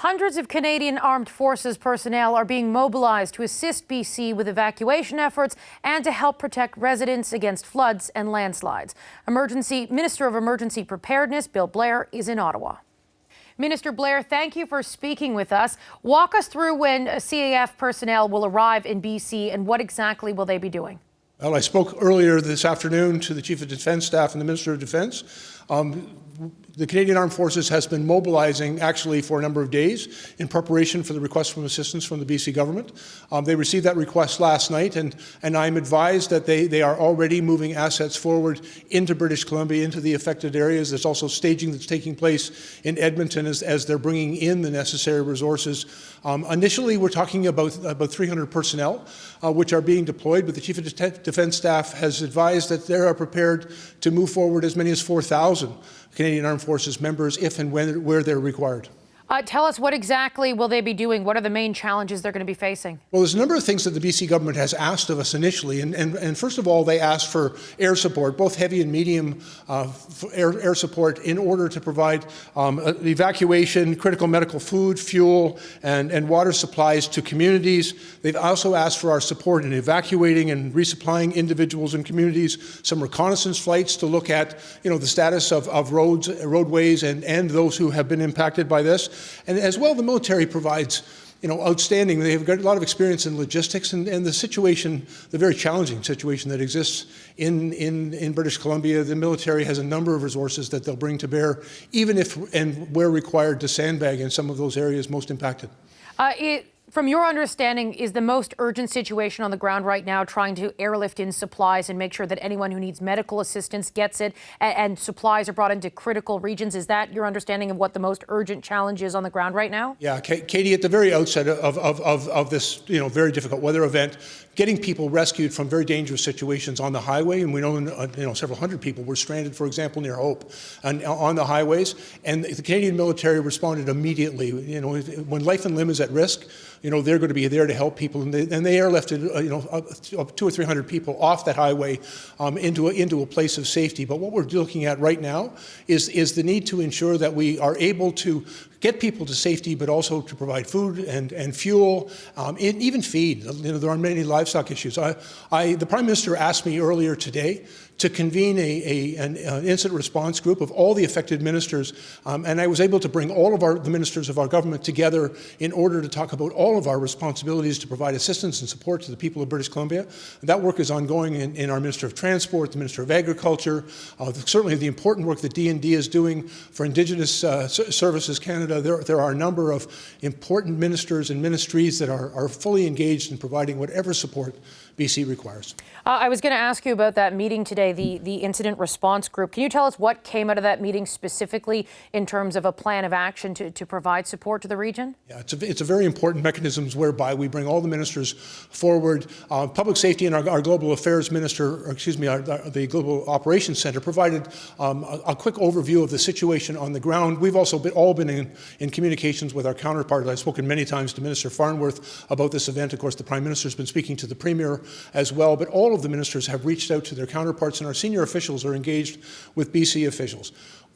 Hundreds of Canadian Armed Forces personnel are being mobilized to assist BC with evacuation efforts and to help protect residents against floods and landslides. Minister of Emergency Preparedness Bill Blair is in Ottawa. Minister Blair, thank you for speaking with us. Walk us through when CAF personnel will arrive in BC and what exactly will they be doing? Well, I spoke earlier this afternoon to the Chief of Defence Staff and the Minister of Defence. The Canadian Armed Forces has been mobilizing actually for a number of days in preparation for the request for assistance from the BC government. They received that request last night, and I'm advised that they are already moving assets forward into British Columbia, into the affected areas. There's also staging that's taking place in Edmonton as they're bringing in the necessary resources. Initially, we're talking about 300 personnel, which are being deployed, but the Chief of Defence Staff has advised that they are prepared to move forward as many as 4,000 Canadian Armed Forces members if and where they're required. Tell us, what exactly will they be doing? What are the main challenges they're going to be facing? Well, there's a number of things that the BC government has asked of us initially. And first of all, they asked for air support, both heavy and medium air support, in order to provide evacuation, critical medical food, fuel, and water supplies to communities. They've also asked for our support in evacuating and resupplying individuals and communities, some reconnaissance flights to look at, the status of roadways, and those who have been impacted by this. And as well, the military provides, outstanding. They've got a lot of experience in logistics and the situation, the very challenging situation that exists in British Columbia. The military has a number of resources that they'll bring to bear, even if and where required to sandbag in some of those areas most impacted. From your understanding, is the most urgent situation on the ground right now trying to airlift in supplies and make sure that anyone who needs medical assistance gets it and supplies are brought into critical regions? Is that your understanding of what the most urgent challenge is on the ground right now? Yeah, Katie, at the very outset of this very difficult weather event, getting people rescued from very dangerous situations on the highway, and we know several hundred people were stranded, for example, near Hope and on the highways, and the Canadian military responded immediately. When life and limb is at risk, they're going to be there to help people, and they airlifted, up 200 or 300 people off that highway into a place of safety. But what we're looking at right now is the need to ensure that we are able to get people to safety, but also to provide food and fuel, and even feed. There are many livestock issues. The Prime Minister asked me earlier today to convene an incident response group of all the affected ministers, and I was able to bring all of the ministers of our government together in order to talk about all of our responsibilities to provide assistance and support to the people of British Columbia. That work is ongoing in our Minister of Transport, the Minister of Agriculture, certainly the important work that D&D is doing for Indigenous Services Canada. There are a number of important ministers and ministries that are fully engaged in providing whatever support BC requires. I was going to ask you about that meeting today, the incident response group. Can you tell us what came out of that meeting specifically in terms of a plan of action to provide support to the region? Yeah, it's a very important mechanism whereby we bring all the ministers forward. Public Safety and our Global Affairs Minister, the Global Operations Center provided a quick overview of the situation on the ground. We've also all been in communications with our counterparts. I've spoken many times to Minister Farnworth about this event. Of course, the Prime Minister's been speaking to the Premier as well, but all of the ministers have reached out to their counterparts, and our senior officials are engaged with BC officials.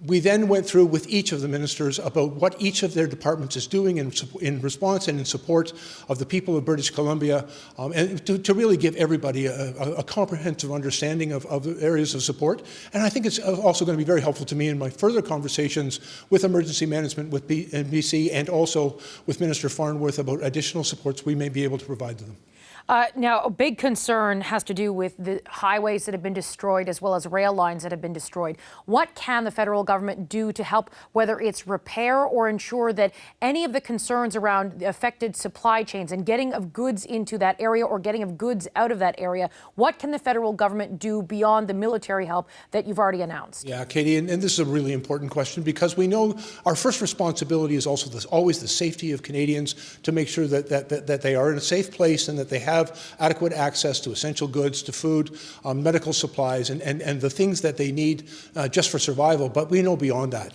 We then went through with each of the ministers about what each of their departments is doing in response and in support of the people of British Columbia, and to really give everybody a comprehensive understanding of the areas of support. And I think it's also going to be very helpful to me in my further conversations with emergency management with BC and also with Minister Farnworth about additional supports we may be able to provide to them. Now, a big concern has to do with the highways that have been destroyed as well as rail lines that have been destroyed. What can the federal government do to help, whether it's repair or ensure that any of the concerns around the affected supply chains and getting of goods into that area or getting of goods out of that area, what can the federal government do beyond the military help that you've already announced? Yeah, Katie, and this is a really important question because we know our first responsibility is also always the safety of Canadians, to make sure that they are in a safe place and that they have adequate access to essential goods, to food, medical supplies, and the things that they need just for survival. But we know beyond that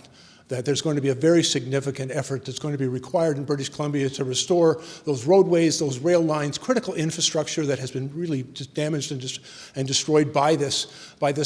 that there's going to be a very significant effort that's going to be required in British Columbia to restore those roadways, those rail lines, critical infrastructure that has been really just damaged and destroyed by this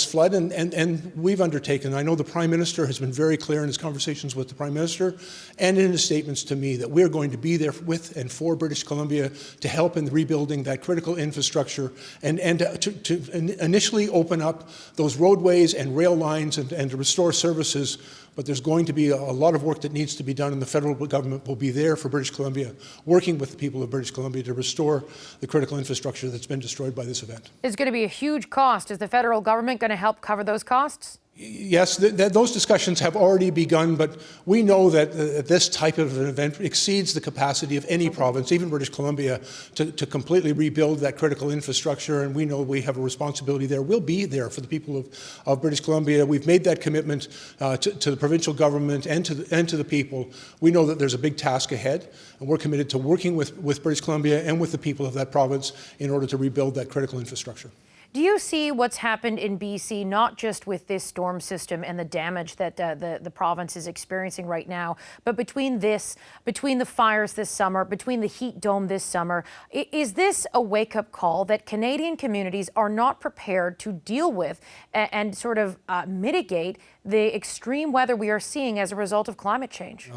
flood. And we've undertaken, I know the Prime Minister has been very clear in his conversations with the Prime Minister and in his statements to me that we're going to be there with and for British Columbia to help in rebuilding that critical infrastructure and to initially open up those roadways and rail lines and to restore services. But there's going to be a lot of work that needs to be done, and the federal government will be there for British Columbia, working with the people of British Columbia to restore the critical infrastructure that's been destroyed by this event. It's going to be a huge cost. Is the federal government going to help cover those costs? Yes, those discussions have already begun, but we know that this type of an event exceeds the capacity of any province, even British Columbia, to completely rebuild that critical infrastructure, and we know we have a responsibility there. We'll be there for the people of British Columbia. We've made that commitment to the provincial government and to the people. We know that there's a big task ahead, and we're committed to working with British Columbia and with the people of that province in order to rebuild that critical infrastructure. Do you see what's happened in BC, not just with this storm system and the damage that the province is experiencing right now, but between the fires this summer, between the heat dome this summer? Is this a wake-up call that Canadian communities are not prepared to deal with and sort of mitigate the extreme weather we are seeing as a result of climate change?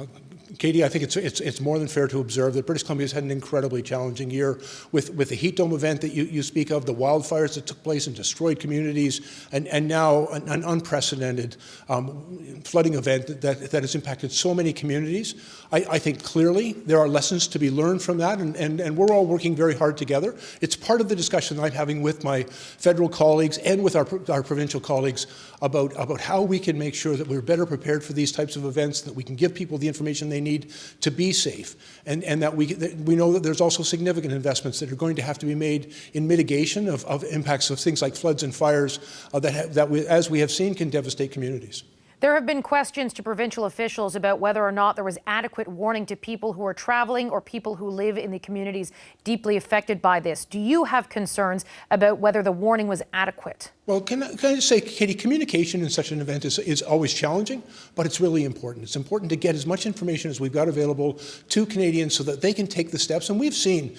Katie, I think it's more than fair to observe that British Columbia has had an incredibly challenging year with the heat dome event that you speak of, the wildfires that took place and destroyed communities, and now an unprecedented flooding event that has impacted so many communities. I think clearly there are lessons to be learned from that, and we're all working very hard together. It's part of the discussion I'm having with my federal colleagues and with our provincial colleagues about how we can make sure that we're better prepared for these types of events, that we can give people the information they need to be safe, and that we know that there's also significant investments that are going to have to be made in mitigation of impacts of things like floods and fires as we have seen, can devastate communities. There have been questions to provincial officials about whether or not there was adequate warning to people who are traveling or people who live in the communities deeply affected by this. Do you have concerns about whether the warning was adequate? Well, can I just say, Katie, communication in such an event is always challenging, but it's really important. It's important to get as much information as we've got available to Canadians so that they can take the steps. And we've seen,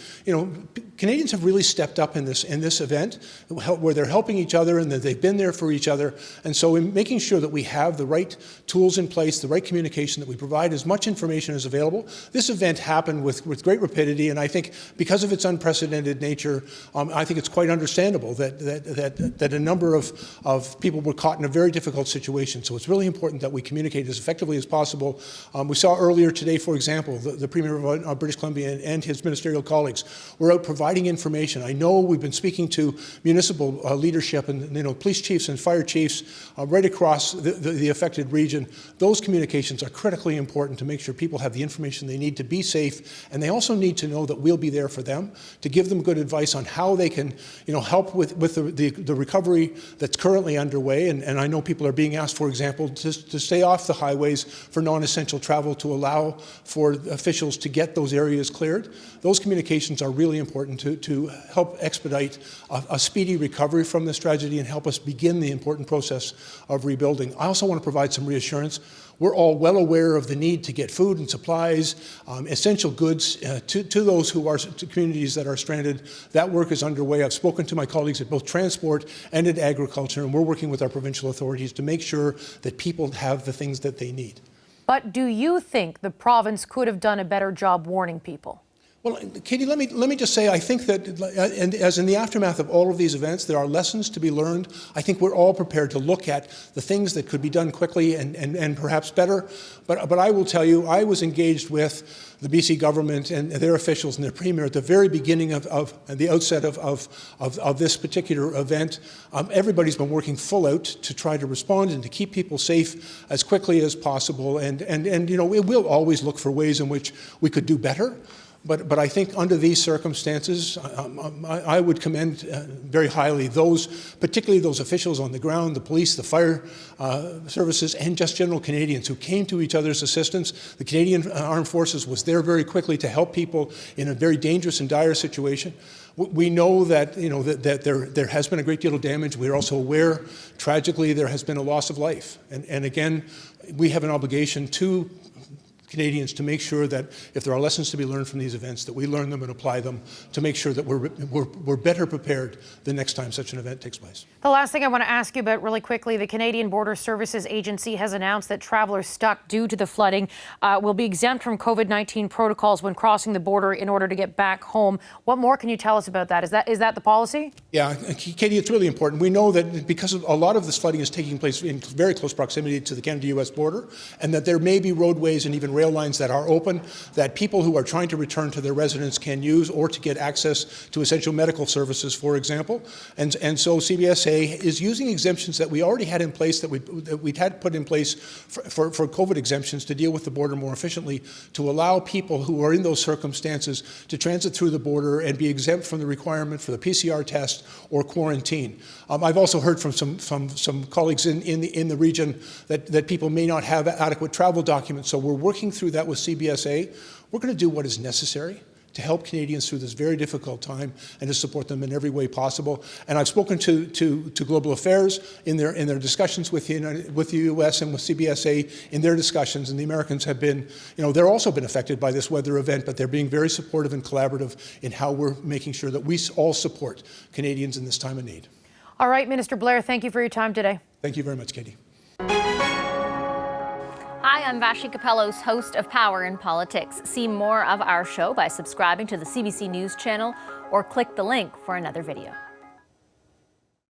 Canadians have really stepped up in this event, where they're helping each other and that they've been there for each other. And so in making sure that we have the right tools in place, the right communication, that we provide as much information as available. This event happened with great rapidity, and I think because of its unprecedented nature, I think it's quite understandable that a number of people were caught in a very difficult situation. So it's really important that we communicate as effectively as possible. We saw earlier today, for example, the Premier of British Columbia and his ministerial colleagues were out providing information. I know we've been speaking to municipal leadership and police chiefs and fire chiefs right across the affected region. Those communications are critically important to make sure people have the information they need to be safe, and they also need to know that we'll be there for them, to give them good advice on how they can help with the recovery that's currently underway. And I know people are being asked, for example, to stay off the highways for non-essential travel to allow for officials to get those areas cleared. Those communications are really important to help expedite a speedy recovery from this tragedy and help us begin the important process of rebuilding. I also want to provide some reassurance. We're all well aware of the need to get food and supplies, essential goods to those to communities that are stranded. That work is underway. I've spoken to my colleagues at both transport and at agriculture, and we're working with our provincial authorities to make sure that people have the things that they need. But do you think the province could have done a better job warning people? Well, Katie, let me just say, I think that, and as in the aftermath of all of these events, there are lessons to be learned. I think we're all prepared to look at the things that could be done quickly and perhaps better. But I will tell you, I was engaged with the BC government and their officials and their premier at the very beginning of the outset of this particular event. Everybody's been working full out to try to respond and to keep people safe as quickly as possible. And we will always look for ways in which we could do better. But I think under these circumstances, I would commend very highly particularly those officials on the ground, the police, the fire services, and just general Canadians who came to each other's assistance. The Canadian Armed Forces was there very quickly to help people in a very dangerous and dire situation. We know that, that there has been a great deal of damage. We're also aware, tragically, there has been a loss of life. And again, we have an obligation to Canadians to make sure that if there are lessons to be learned from these events, that we learn them and apply them to make sure that we're better prepared the next time such an event takes place. The last thing I want to ask you about really quickly, the Canadian Border Services Agency has announced that travelers stuck due to the flooding will be exempt from COVID-19 protocols when crossing the border in order to get back home. What more can you tell us about that? Is that the policy? Yeah, Katie, it's really important. We know that because a lot of this flooding is taking place in very close proximity to the Canada-US border, and that there may be roadways and even rail lines that are open that people who are trying to return to their residence can use, or to get access to essential medical services, for example. And so CBSA is using exemptions that we already had in place, that we'd had put in place for COVID exemptions to deal with the border more efficiently, to allow people who are in those circumstances to transit through the border and be exempt from the requirement for the PCR test or quarantine. I've also heard from some colleagues in the region that people may not have adequate travel documents, so we're working through that with CBSA. We're going to do what is necessary to help Canadians through this very difficult time and to support them in every way possible. And I've spoken to Global Affairs in their discussions with the US and with CBSA in their discussions, and the Americans have been, they're also been affected by this weather event, but they're being very supportive and collaborative in how we're making sure that we all support Canadians in this time of need. All right, Minister Blair, thank you for your time today. Thank you very much, Katie. Hi, I'm Vashi Capellos, host of Power in Politics. See more of our show by subscribing to the CBC News channel or click the link for another video.